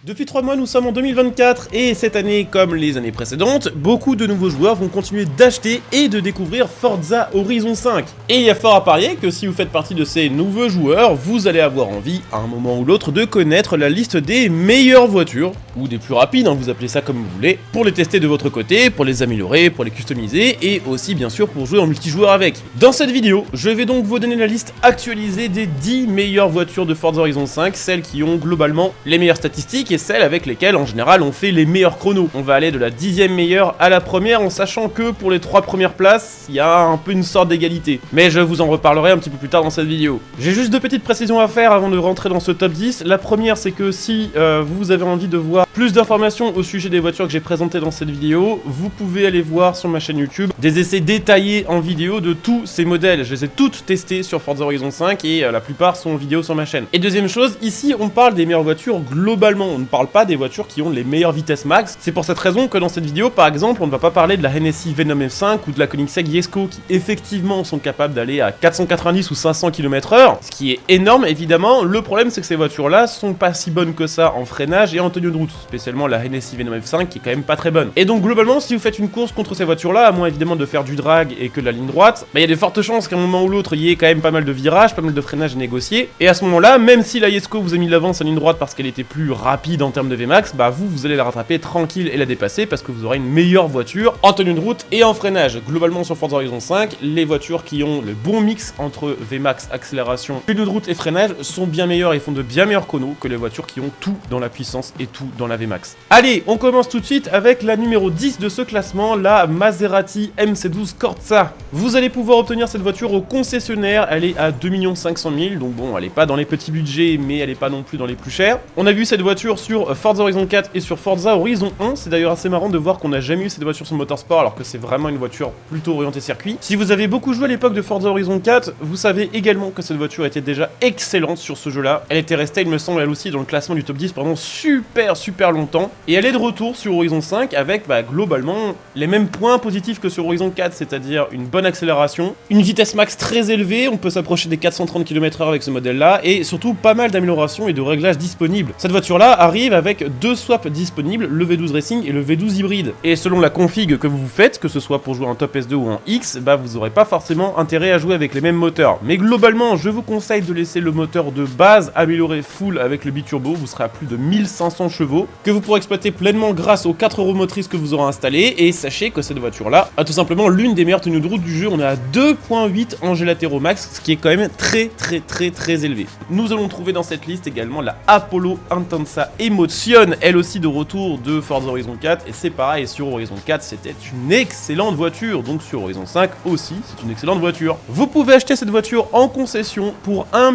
Depuis 3 mois, nous sommes en 2024 et cette année, comme les années précédentes, beaucoup de nouveaux joueurs vont continuer d'acheter et de découvrir Forza Horizon 5. Et il y a fort à parier que si vous faites partie de ces nouveaux joueurs, vous allez avoir envie, à un moment ou l'autre, de connaître la liste des meilleures voitures, ou des plus rapides, vous appelez ça comme vous voulez, pour les tester de votre côté, pour les améliorer, pour les customiser, et aussi bien sûr pour jouer en multijoueur avec. Dans cette vidéo, je vais donc vous donner la liste actualisée des 10 meilleures voitures de Forza Horizon 5, celles qui ont globalement les meilleures statistiques, et celles avec lesquelles en général on fait les meilleurs chronos. On va aller de la 10e meilleure à la première en sachant que pour les 3 premières places, il y a un peu une sorte d'égalité. Mais je vous en reparlerai un petit peu plus tard dans cette vidéo. J'ai juste 2 petites précisions à faire avant de rentrer dans ce top 10. La première, c'est que si vous avez envie de voir plus d'informations au sujet des voitures que j'ai présentées dans cette vidéo, vous pouvez aller voir sur ma chaîne YouTube des essais détaillés en vidéo de tous ces modèles. Je les ai toutes testées sur Forza Horizon 5 et la plupart sont en vidéo sur ma chaîne. Et deuxième chose, ici on parle des meilleures voitures globalement. On ne parle pas des voitures qui ont les meilleures vitesses max. C'est pour cette raison que dans cette vidéo, par exemple, on ne va pas parler de la Hennessy Venom F5 ou de la Koenigsegg Jesko qui effectivement sont capables d'aller à 490 ou 500 km/h, ce qui est énorme évidemment. Le problème, c'est que ces voitures-là sont pas si bonnes que ça en freinage et en tenue de route, spécialement la Hennessy Venom F5 qui est quand même pas très bonne. Et donc globalement, si vous faites une course contre ces voitures-là, à moins évidemment de faire du drag et que de la ligne droite, il y a de fortes chances qu'à un moment ou l'autre, il y ait quand même pas mal de virages, pas mal de freinage à négocier. Et à ce moment-là, même si la Jesko vous a mis de l'avance en ligne droite parce qu'elle était plus rapide en termes de Vmax, bah vous allez la rattraper tranquille et la dépasser parce que vous aurez une meilleure voiture en tenue de route et en freinage. Globalement sur Forza Horizon 5, les voitures qui ont le bon mix entre Vmax, accélération, tenue de route et freinage sont bien meilleures et font de bien meilleurs chronos que les voitures qui ont tout dans la puissance et tout dans la Vmax. Allez, on commence tout de suite avec la numéro 10 de ce classement, la Maserati MC12 Corsa. Vous allez pouvoir obtenir cette voiture au concessionnaire, elle est à 2 500 000, donc bon, elle est pas dans les petits budgets, mais elle est pas non plus dans les plus chers. On a vu cette voiture sur Forza Horizon 4 et sur Forza Horizon 1, c'est d'ailleurs assez marrant de voir qu'on n'a jamais eu cette voiture sur Motorsport alors que c'est vraiment une voiture plutôt orientée circuit. Si vous avez beaucoup joué à l'époque de Forza Horizon 4, vous savez également que cette voiture était déjà excellente sur ce jeu-là. Elle était restée, il me semble, elle aussi dans le classement du top 10 pendant super longtemps. Et elle est de retour sur Horizon 5 avec globalement les mêmes points positifs que sur Horizon 4, c'est-à-dire une bonne accélération, une vitesse max très élevée, on peut s'approcher des 430 km/h avec ce modèle-là, et surtout pas mal d'améliorations et de réglages disponibles. Cette voiture-là arrive avec 2 swaps disponibles, le V12 Racing et le V12 hybride. Et selon la config que vous faites, que ce soit pour jouer en top S2 ou en X, vous n'aurez pas forcément intérêt à jouer avec les mêmes moteurs. Mais globalement, je vous conseille de laisser le moteur de base amélioré full avec le biturbo, vous serez à plus de 1500 chevaux, que vous pourrez exploiter pleinement grâce aux 4 roues motrices que vous aurez installées, et sachez que cette voiture-là a tout simplement l'une des meilleures tenues de route du jeu. On est à 2.8 en G max, ce qui est quand même très élevé. Nous allons trouver dans cette liste également la Apollo Intensa Emotion, elle aussi de retour de Forza Horizon 4, et c'est pareil, sur Horizon 4 c'était une excellente voiture, donc sur Horizon 5 aussi c'est une excellente voiture. Vous pouvez acheter cette voiture en concession pour 1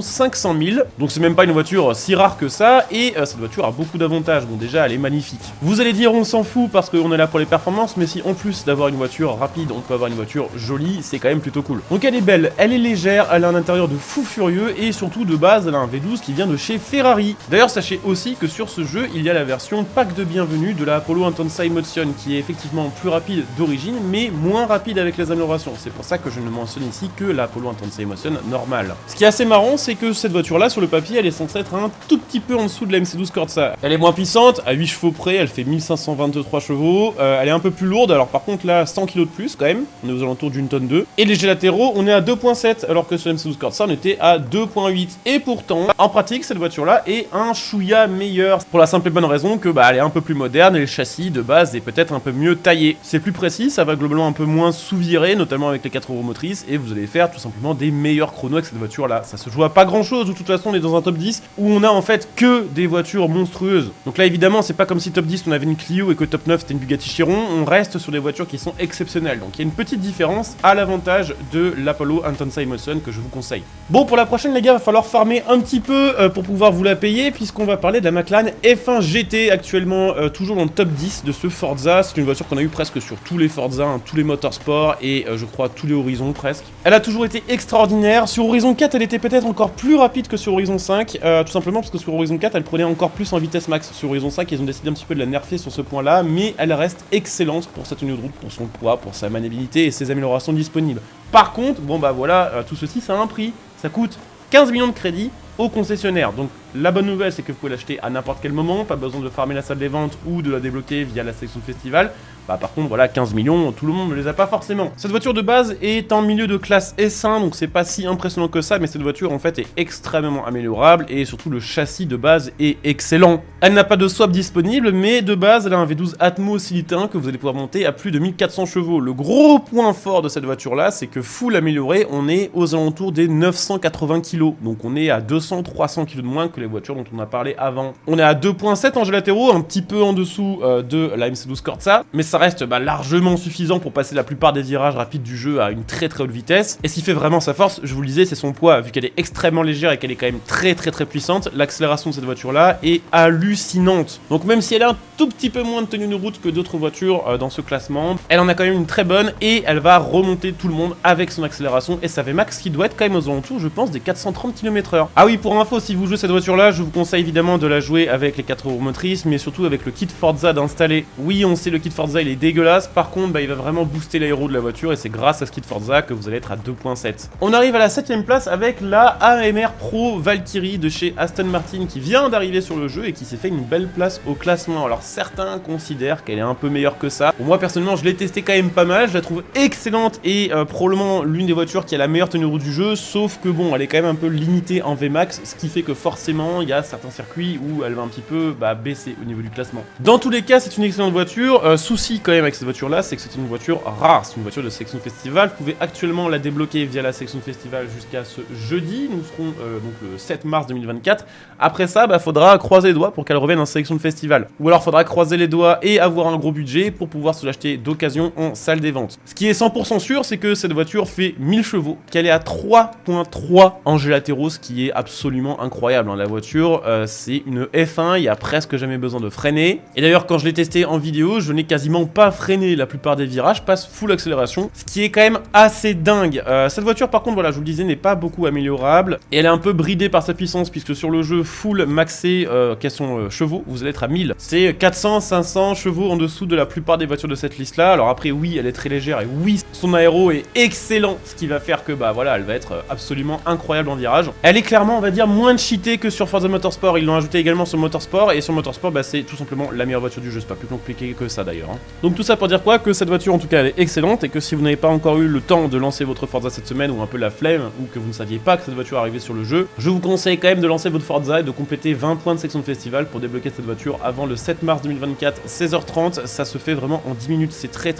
500 000, donc c'est même pas une voiture si rare que ça, et cette voiture a beaucoup d'avantages. Bon, déjà elle est magnifique. Vous allez dire on s'en fout parce qu'on est là pour les performances, mais si en plus d'avoir une voiture rapide on peut avoir une voiture jolie, c'est quand même plutôt cool. Donc elle est belle, elle est légère, elle a un intérieur de fou furieux, et surtout de base elle a un V12 qui vient de chez Ferrari. D'ailleurs sachez aussi que sur ce jeu il y a la version pack de bienvenue de la Apollo Intensa Emotion qui est effectivement plus rapide d'origine mais moins rapide avec les améliorations. C'est pour ça que je ne mentionne ici que la Apollo Intensa Emotion normale. Ce qui est assez marrant, c'est que cette voiture là sur le papier elle est censée être un tout petit peu en dessous de la MC12 Corsa. Elle est moins puissante, à 8 chevaux près, elle fait 1523 chevaux, elle est un peu plus lourde, alors par contre là 100 kg de plus quand même, on est aux alentours d'une tonne 2. Et les léger latéraux on est à 2.7 alors que sur MC12 Corsa on était à 2.8. Et pourtant en pratique cette voiture là est un chouïa meilleure pour la simple et bonne raison que elle est un peu plus moderne et le châssis de base est peut-être un peu mieux taillé. C'est plus précis, ça va globalement un peu moins sous-virer, notamment avec les 4 roues motrices, et vous allez faire tout simplement des meilleurs chronos avec cette voiture là. Ça se joue à pas grand chose, de toute façon on est dans un top 10 où on a en fait que des voitures monstrueuses. Donc là évidemment c'est pas comme si top 10 on avait une Clio et que top 9 c'était une Bugatti Chiron, on reste sur des voitures qui sont exceptionnelles. Donc il y a une petite différence à l'avantage de l'Apollo Intensa Emotion que je vous conseille. Bon, pour la prochaine les gars, va falloir farmer un petit peu pour pouvoir vous la payer, puisqu'on va parler de la McLaren F1 GT, actuellement toujours dans le top 10 de ce Forza. C'est une voiture qu'on a eu presque sur tous les Forza, tous les motorsports et je crois tous les Horizons presque. Elle a toujours été extraordinaire. Sur Horizon 4 elle était peut-être encore plus rapide que sur Horizon 5, tout simplement parce que sur Horizon 4 elle prenait encore plus en vitesse max. Sur Horizon 5 ils ont décidé un petit peu de la nerfer sur ce point là, mais elle reste excellente pour sa tenue de route, pour son poids, pour sa maniabilité et ses améliorations disponibles. Par contre, bon voilà, tout ceci ça a un prix, ça coûte 15 millions de crédits au concessionnaire. Donc la bonne nouvelle, c'est que vous pouvez l'acheter à n'importe quel moment, pas besoin de farmer la salle des ventes ou de la débloquer via la section festival. Bah par contre voilà, 15 millions, tout le monde ne les a pas forcément. Cette voiture de base est en milieu de classe S1, donc c'est pas si impressionnant que ça, mais cette voiture en fait est extrêmement améliorable et surtout le châssis de base est excellent. Elle n'a pas de swap disponible, mais de base elle a un V12 Atmo Silitin que vous allez pouvoir monter à plus de 1400 chevaux. Le gros point fort de cette voiture là, c'est que full améliorée, on est aux alentours des 980 kg, donc on est à 200-300 kg de moins que les voitures dont on a parlé avant. On est à 2.7 en latéraux, un petit peu en dessous de la MC12 Corsa, mais ça reste largement suffisant pour passer la plupart des virages rapides du jeu à une très haute vitesse. Et ce qui fait vraiment sa force, je vous le disais, c'est son poids, vu qu'elle est extrêmement légère et qu'elle est quand même très puissante. L'accélération de cette voiture là est hallucinante. Donc même si elle a un tout petit peu moins de tenue de route que d'autres voitures dans ce classement, elle en a quand même une très bonne et elle va remonter tout le monde avec son accélération et sa Vmax qui doit être quand même aux alentours, je pense, des 430 km/h. Ah oui, pour info, si vous jouez cette voiture là, je vous conseille évidemment de la jouer avec les 4 roues motrices, mais surtout avec le kit Forza d'installer. Oui, on sait, le kit Forza il est dégueulasse, par contre il va vraiment booster l'aéro de la voiture et c'est grâce à ce kit Forza que vous allez être à 2.7. On arrive à la 7ème place avec la AMR Pro Valkyrie de chez Aston Martin qui vient d'arriver sur le jeu et qui s'est fait une belle place au classement. Alors certains considèrent qu'elle est un peu meilleure que ça. Pour moi personnellement je l'ai testé quand même pas mal, je la trouve excellente et probablement l'une des voitures qui a la meilleure tenue de route du jeu, sauf que bon, elle est quand même un peu limitée en Vmax, ce qui fait que forcément il y a certains circuits où elle va un petit peu baisser au niveau du classement. Dans tous les cas c'est une excellente voiture, souci quand même avec cette voiture là, c'est que c'est une voiture rare, c'est une voiture de section festival. Vous pouvez actuellement la débloquer via la section festival jusqu'à ce jeudi, nous serons donc le 7 mars 2024. Après ça, faudra croiser les doigts pour qu'elle revienne en sélection de festival. Ou alors faudra croiser les doigts et avoir un gros budget pour pouvoir se l'acheter d'occasion en salle des ventes. Ce qui est 100% sûr, c'est que cette voiture fait 1000 chevaux, qu'elle est à 3.3 en latéraux, ce qui est absolument incroyable. La voiture, c'est une F1, il n'y a presque jamais besoin de freiner. Et d'ailleurs, quand je l'ai testé en vidéo, je n'ai quasiment pas freiné la plupart des virages, passe full accélération, ce qui est quand même assez dingue. Cette voiture, par contre, voilà, je vous le disais, n'est pas beaucoup améliorable et elle est un peu bridée par sa puissance, puisque sur le jeu full maxé, quels sont chevaux, vous allez être à 1000. C'est 400-500 chevaux en dessous de la plupart des voitures de cette liste-là. Alors après, oui, elle est très légère et oui, son aéro est excellent, ce qui va faire que, voilà, elle va être absolument incroyable en virage. Elle est clairement, on va dire, moins cheatée que sur Forza Motorsport. Ils l'ont ajouté également sur Motorsport et sur Motorsport, c'est tout simplement la meilleure voiture du jeu. C'est pas plus compliqué que ça d'ailleurs. Donc tout ça pour dire quoi, que cette voiture en tout cas elle est excellente et que si vous n'avez pas encore eu le temps de lancer votre Forza cette semaine ou un peu la flemme ou que vous ne saviez pas que cette voiture arrivait sur le jeu, je vous conseille quand même de lancer votre Forza et de compléter 20 points de section de festival pour débloquer cette voiture avant le 7 mars 2024, 16h30. Ça se fait vraiment en 10 minutes, c'est très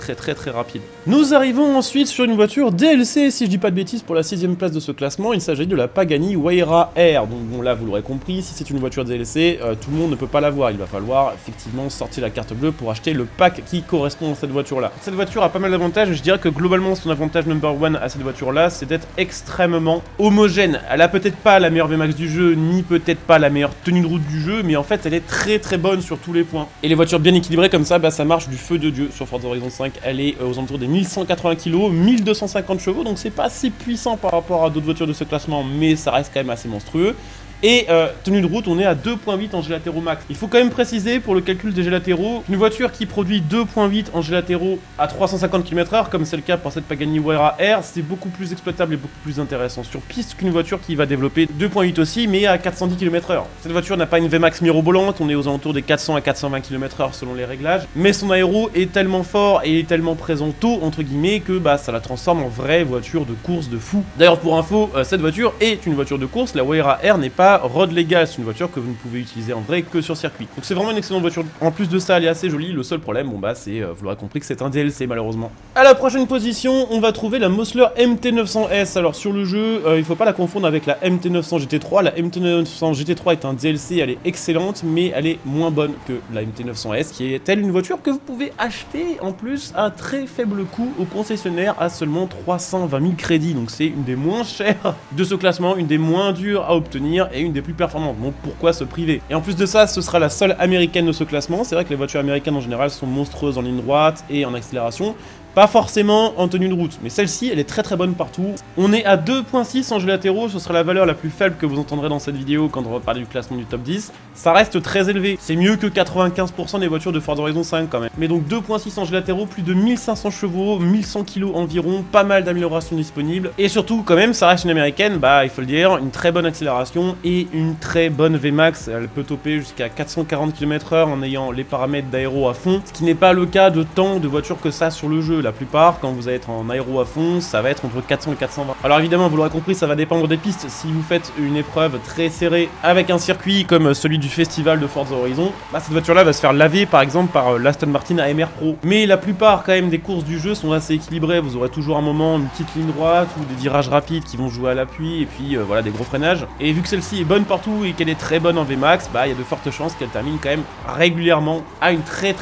rapide. Nous arrivons ensuite sur une voiture DLC, si je dis pas de bêtises, pour la 6ème place de ce classement. Il s'agit de la Pagani Huayra R. Donc bon, là vous l'aurez compris, si c'est une voiture DLC, tout le monde ne peut pas l'avoir. Il va falloir effectivement sortir la carte bleue pour acheter le pack qui correspond à cette voiture là. Cette voiture a pas mal d'avantages, je dirais que globalement son avantage number one à cette voiture là, c'est d'être extrêmement homogène. Elle a peut-être pas la meilleure Vmax du jeu, ni peut-être pas la meilleure tenue de route du jeu, mais en fait elle est très bonne sur tous les points. Et les voitures bien équilibrées comme ça, ça marche du feu de Dieu sur Forza Horizon 5. Elle est aux alentours des 1180 kg, 1250 chevaux, donc c'est pas assez puissant par rapport à d'autres voitures de ce classement, mais ça reste quand même assez monstrueux. Et tenue de route, on est à 2.8 en latéraux max. Il faut quand même préciser pour le calcul des latéraux, une voiture qui produit 2.8 en latéraux à 350 km/h, comme c'est le cas pour cette Pagani Huayra R, c'est beaucoup plus exploitable et beaucoup plus intéressant sur piste qu'une voiture qui va développer 2.8 aussi, mais à 410 km/h. Cette voiture n'a pas une Vmax mirobolante, on est aux alentours des 400 à 420 km/h selon les réglages, mais son aéro est tellement fort et est tellement présent tôt, entre guillemets, que ça la transforme en vraie voiture de course de fou. D'ailleurs, pour info, cette voiture est une voiture de course, la Huayra R n'est pas road legal, c'est une voiture que vous ne pouvez utiliser en vrai que sur circuit. Donc c'est vraiment une excellente voiture. En plus de ça, elle est assez jolie. Le seul problème, c'est, vous l'aurez compris, que c'est un DLC malheureusement. À la prochaine position, on va trouver la Mosler MT900S. Alors sur le jeu, il faut pas la confondre avec la MT900 GT3. La MT900 GT3 est un DLC, elle est excellente, mais elle est moins bonne que la MT900S, qui est telle une voiture que vous pouvez acheter en plus à très faible coût au concessionnaire à seulement 320 000 crédits. Donc c'est une des moins chères de ce classement, une des moins dures à obtenir et une des plus performantes. Donc pourquoi se priver? Et en plus de ça, ce sera la seule américaine de ce classement. C'est vrai que les voitures américaines en général sont monstrueuses en ligne droite et en accélération. Pas forcément en tenue de route, mais celle-ci, elle est très bonne partout. On est à 2.6 en jeux latéraux, ce sera la valeur la plus faible que vous entendrez dans cette vidéo quand on va parler du classement du top 10. Ça reste très élevé, c'est mieux que 95% des voitures de Forza Horizon 5 quand même. Mais donc 2.6 en jeux latéraux, plus de 1500 chevaux, 1100 kg environ, pas mal d'améliorations disponibles. Et surtout, quand même, ça reste une américaine, bah il faut le dire, une très bonne accélération et une très bonne VMAX. Elle peut toper jusqu'à 440 km/h en ayant les paramètres d'aéro à fond, ce qui n'est pas le cas de tant de voitures que ça sur le jeu. La plupart, quand vous allez être en aéro à fond, ça va être entre 400 et 420. Alors évidemment, vous l'aurez compris, ça va dépendre des pistes. Si vous faites une épreuve très serrée avec un circuit comme celui du festival de Forza Horizon, bah cette voiture-là va se faire laver par exemple par l'Aston Martin AMR Pro. Mais la plupart quand même des courses du jeu sont assez équilibrées. Vous aurez toujours un moment, une petite ligne droite ou des virages rapides qui vont jouer à l'appui et puis voilà des gros freinages. Et vu que celle-ci est bonne partout et qu'elle est très bonne en VMAX, bah il y a de fortes chances qu'elle termine quand même régulièrement à une très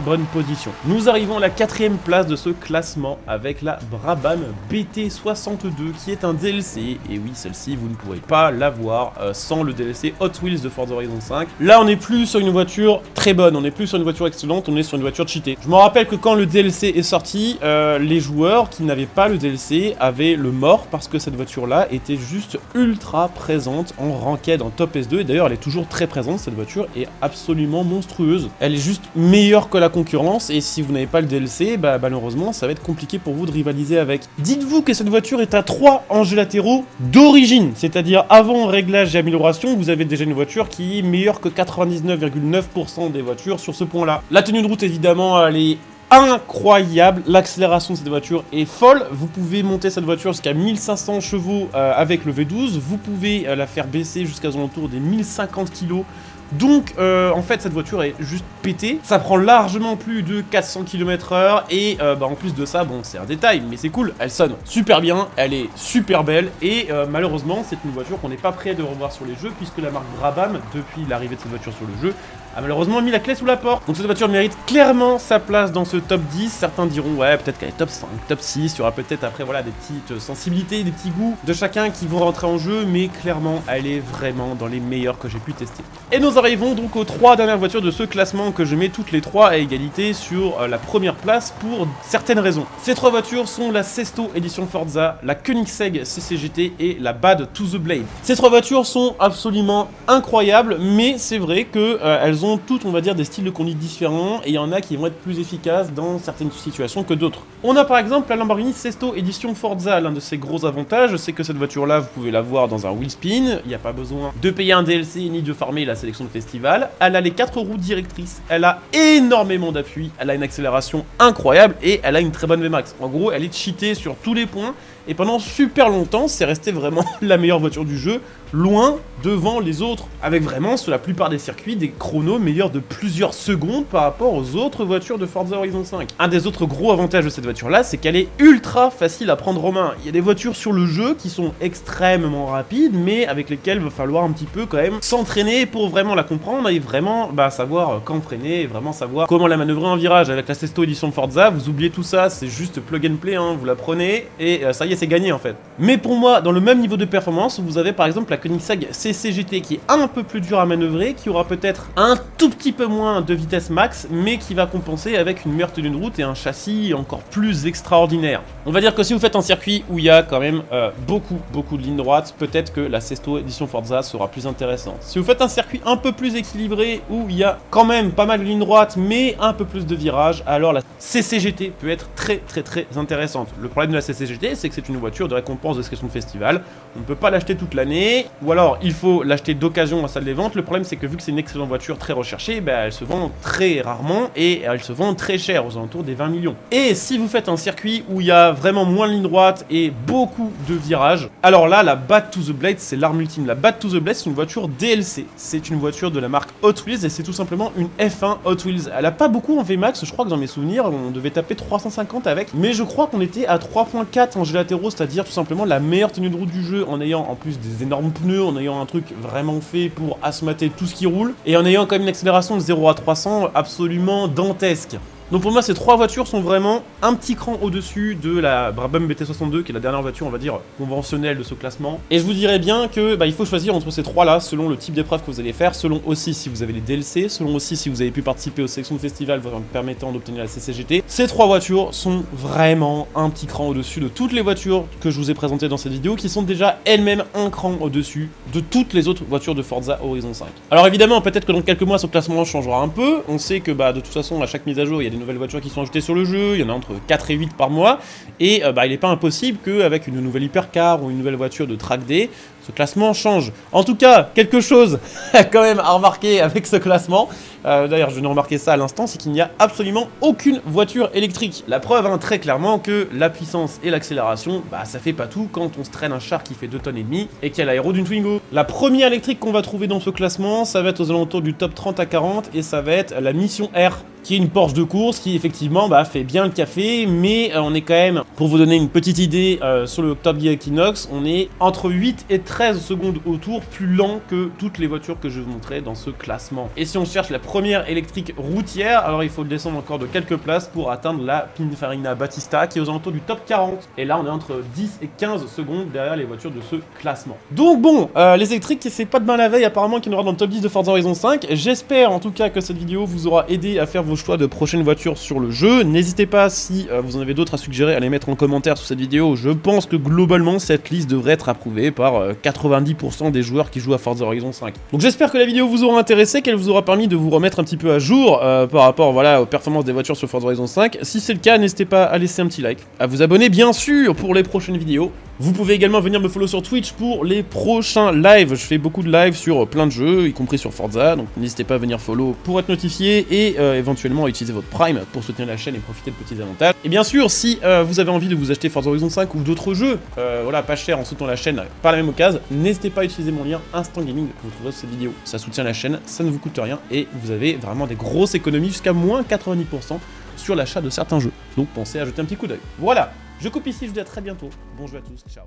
bonne position. Nous arrivons à la 4ème place de ce classement avec la Brabham BT62 qui est un DLC. Et oui, celle-ci vous ne pourrez pas l'avoir sans le DLC Hot Wheels de Forza Horizon 5. Là on n'est plus sur une voiture très bonne, on n'est plus sur une voiture excellente, on est sur une voiture cheatée. Je me rappelle que quand le DLC est sorti, les joueurs qui n'avaient pas le DLC avaient le mort parce que cette voiture-là était juste ultra présente en ranked, en top S2. Et d'ailleurs elle est toujours très présente, cette voiture est absolument monstrueuse. Elle est juste meilleure que la concurrence et si vous n'avez pas le DLC, bah malheureusement ça va être compliqué pour vous de rivaliser avec. Dites-vous que cette voiture est à 3 enjeux latéraux d'origine, c'est-à-dire avant réglage et amélioration, vous avez déjà une voiture qui est meilleure que 99,9% des voitures sur ce point-là. La tenue de route évidemment elle est incroyable, l'accélération de cette voiture est folle, vous pouvez monter cette voiture jusqu'à 1500 chevaux avec le V12, vous pouvez la faire baisser jusqu'à aux alentours des 1050 kg. Donc en fait cette voiture est juste pétée, ça prend largement plus de 400 km/h et en plus de ça, bon c'est un détail mais c'est cool, elle sonne super bien, elle est super belle et malheureusement c'est une voiture qu'on n'est pas prêt de revoir sur les jeux puisque la marque Brabham, depuis l'arrivée de cette voiture sur le jeu, a malheureusement mis la clé sous la porte. Donc cette voiture mérite clairement sa place dans ce top 10, certains diront ouais peut-être qu'elle est top 5, top 6, il y aura peut-être après voilà des petites sensibilités, des petits goûts de chacun qui vont rentrer en jeu mais clairement elle est vraiment dans les meilleures que j'ai pu tester. Et nous arrivons donc aux 3 dernières voitures de ce classement que je mets toutes les 3 à égalité sur la première place pour certaines raisons. Ces 3 voitures sont la Sesto Edition Forza, la Koenigsegg CCGT et la Bad to the Blade. Ces 3 voitures sont absolument incroyables mais c'est vrai que elles ont toutes on va dire des styles de conduite différents et il y en a qui vont être plus efficaces dans certaines situations que d'autres. On a par exemple la Lamborghini Sesto Edition Forza, l'un de ses gros avantages c'est que cette voiture là vous pouvez la voir dans un wheel spin, il n'y a pas besoin de payer un DLC ni de farmer la sélection de festival. Elle a les 4 roues directrices, elle a énormément d'appui, elle a une accélération incroyable et elle a une très bonne VMAX. En gros, elle est cheatée sur tous les points et pendant super longtemps, c'est resté vraiment la meilleure voiture du jeu, loin devant les autres, avec vraiment sur la plupart des circuits des chronos meilleurs de plusieurs secondes par rapport aux autres voitures de Forza Horizon 5. Un des autres gros avantages de cette voiture-là, c'est qu'elle est ultra facile à prendre en main. Il y a des voitures sur le jeu qui sont extrêmement rapides, mais avec lesquelles il va falloir un petit peu quand même s'entraîner pour vraiment la comprendre et vraiment savoir quand freiner et vraiment savoir comment la manœuvrer en virage. Avec la Sesto Edition Forza, vous oubliez tout ça, c'est juste plug and play, hein, vous la prenez et ça y est, c'est gagné en fait. Mais pour moi, dans le même niveau de performance, vous avez par exemple la Koenigsegg CCGT qui est un peu plus dur à manœuvrer, qui aura peut-être un tout petit peu moins de vitesse max, mais qui va compenser avec une meilleure tenue de route et un châssis encore plus extraordinaire. On va dire que si vous faites un circuit où il y a quand même beaucoup de lignes droites, peut-être que la Sesto Edition Forza sera plus intéressante. Si vous faites un circuit un peu plus équilibré, où il y a quand même pas mal de lignes droites, mais un peu plus de virages, alors la CCGT peut être très intéressante. Le problème de la CCGT, c'est que c'est une voiture de récompense de sélection de festival. On ne peut pas l'acheter toute l'année, ou alors il faut l'acheter d'occasion en salle des ventes. Le problème, c'est que vu que c'est une excellente voiture très recherchée, elle se vend très rarement et elle se vend très cher, aux alentours des 20 millions. Et si vous faites un circuit où il y a vraiment moins de lignes droites et beaucoup de virages, alors là, la Bad to the Blade, c'est l'arme ultime. La Bad to the Blade, c'est une voiture DLC. C'est une voiture de la marque Hot Wheels et c'est tout simplement une F1 Hot Wheels. Elle a pas beaucoup en VMAX, je crois que dans mes souvenirs, on devait taper 350 avec, mais je crois qu'on était à 3.4 en jeux latéraux, c'est-à-dire tout simplement la meilleure tenue de route du jeu, en ayant en plus des énormes pneus, en ayant un truc vraiment fait pour assmater tout ce qui roule, et en ayant quand même une accélération de 0 à 300 absolument dantesque. Donc pour moi, ces 3 voitures sont vraiment un petit cran au-dessus de la Brabham BT62, qui est la dernière voiture, on va dire, conventionnelle de ce classement. Et je vous dirais bien que il faut choisir entre ces 3-là, selon le type d'épreuve que vous allez faire, selon aussi si vous avez les DLC, selon aussi si vous avez pu participer aux sélections de festival vous permettant d'obtenir la CCGT. Ces 3 voitures sont vraiment un petit cran au-dessus de toutes les voitures que je vous ai présentées dans cette vidéo, qui sont déjà elles-mêmes un cran au-dessus de toutes les autres voitures de Forza Horizon 5. Alors évidemment, peut-être que dans quelques mois, ce classement changera un peu. On sait que de toute façon, à chaque mise à jour, il y a des nouvelles voitures qui sont ajoutées sur le jeu, il y en a entre 4 et 8 par mois, et il n'est pas impossible qu'avec une nouvelle hypercar ou une nouvelle voiture de track day, ce classement change. En tout cas, quelque chose quand même à remarquer avec ce classement, d'ailleurs je viens de remarquer ça à l'instant, c'est qu'il n'y a absolument aucune voiture électrique. La preuve, très clairement, que la puissance et l'accélération, ça fait pas tout quand on se traîne un char qui fait 2,5 tonnes et qui a l'aéro d'une Twingo. La première électrique qu'on va trouver dans ce classement, ça va être aux alentours du top 30 à 40, et ça va être la Mission R, qui est une Porsche de course qui effectivement fait bien le café, mais on est quand même, pour vous donner une petite idée, sur le Top Gear Equinox, on est entre 8 et 13 secondes au tour plus lent que toutes les voitures que je vous montrais dans ce classement. Et si on cherche la première électrique routière, alors il faut descendre encore de quelques places pour atteindre la Pininfarina Battista qui est aux alentours du top 40. Et là on est entre 10 et 15 secondes derrière les voitures de ce classement. Donc bon, les électriques, c'est pas demain la veille apparemment qu'il y en aura dans le top 10 de Forza Horizon 5. J'espère en tout cas que cette vidéo vous aura aidé à faire vos choix de prochaines voitures sur le jeu. N'hésitez pas, si vous en avez d'autres à suggérer, à les mettre en commentaire sous cette vidéo. Je pense que globalement cette liste devrait être approuvée par 90% des joueurs qui jouent à Forza Horizon 5. Donc j'espère que la vidéo vous aura intéressé, qu'elle vous aura permis de vous remettre un petit peu à jour par rapport aux performances des voitures sur Forza Horizon 5. Si c'est le cas, n'hésitez pas à laisser un petit like, à vous abonner bien sûr pour les prochaines vidéos. Vous pouvez également venir me follow sur Twitch pour les prochains lives. Je fais beaucoup de lives sur plein de jeux, y compris sur Forza, donc n'hésitez pas à venir follow pour être notifié et éventuellement à utiliser votre Prime pour soutenir la chaîne et profiter de petits avantages. Et bien sûr, si vous avez envie de vous acheter Forza Horizon 5 ou d'autres jeux, pas cher en soutenant la chaîne par la même occasion, n'hésitez pas à utiliser mon lien Instant Gaming que vous trouverez sur cette vidéo. Ça soutient la chaîne, ça ne vous coûte rien et vous avez vraiment des grosses économies jusqu'à moins 90% sur l'achat de certains jeux. Donc pensez à jeter un petit coup d'œil. Voilà, je coupe ici, je vous dis à très bientôt. Bon jeu à tous, ciao.